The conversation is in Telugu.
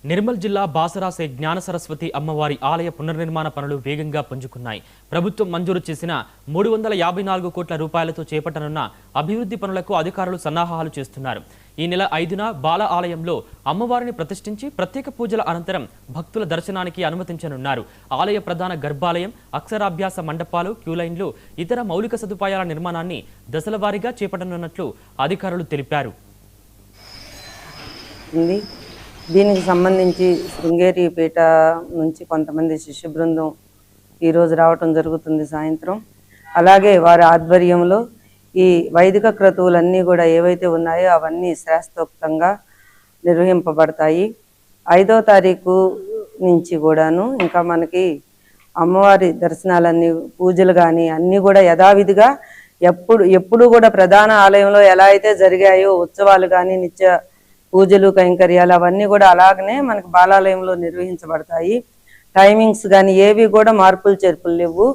నిర్మల్ జిల్లా బాసరాసే జ్ఞాన సరస్వతి అమ్మవారి ఆలయ పునర్నిర్మాణ పనులు వేగంగా పుంజుకున్నాయి. ప్రభుత్వం మంజూరు చేసిన 354 కోట్ల రూపాయలతో చేపట్టనున్న అభివృద్ధి పనులకు అధికారులు సన్నాహాలు చేస్తున్నారు. ఈ నెల 5న బాల ఆలయంలో అమ్మవారిని ప్రతిష్ఠించి ప్రత్యేక పూజల అనంతరం భక్తుల దర్శనానికి అనుమతించనున్నారు. ఆలయ ప్రధాన గర్భాలయం, అక్షరాభ్యాస మండపాలు, క్యూలైన్లు, ఇతర మౌలిక సదుపాయాల నిర్మాణాన్ని దశలవారీగా చేపట్టనున్నట్లు అధికారులు తెలిపారు. దీనికి సంబంధించి శృంగేరి పీఠ నుంచి కొంతమంది శిష్య బృందం ఈరోజు రావటం జరుగుతుంది సాయంత్రం. అలాగే వారి ఆధ్వర్యంలో ఈ వైదిక క్రతువులన్నీ కూడా ఏవైతే ఉన్నాయో అవన్నీ శాస్త్రోక్తంగా నిర్వహింపబడతాయి. 5వ తారీఖు నుంచి కూడాను ఇంకా మనకి అమ్మవారి దర్శనాలన్నీ, పూజలు కానీ అన్నీ కూడా యథావిధిగా ఎప్పుడు కూడా ప్రధాన ఆలయంలో ఎలా అయితే జరిగాయో ఉత్సవాలు కానీ, నిత్య పూజలు, కైంకర్యాలు అవన్నీ కూడా అలాగనే మనకి బాలాలయంలో నిర్వహించబడతాయి. టైమింగ్స్ కానీ ఏవి కూడా మార్పులు చేర్పులు లేవు.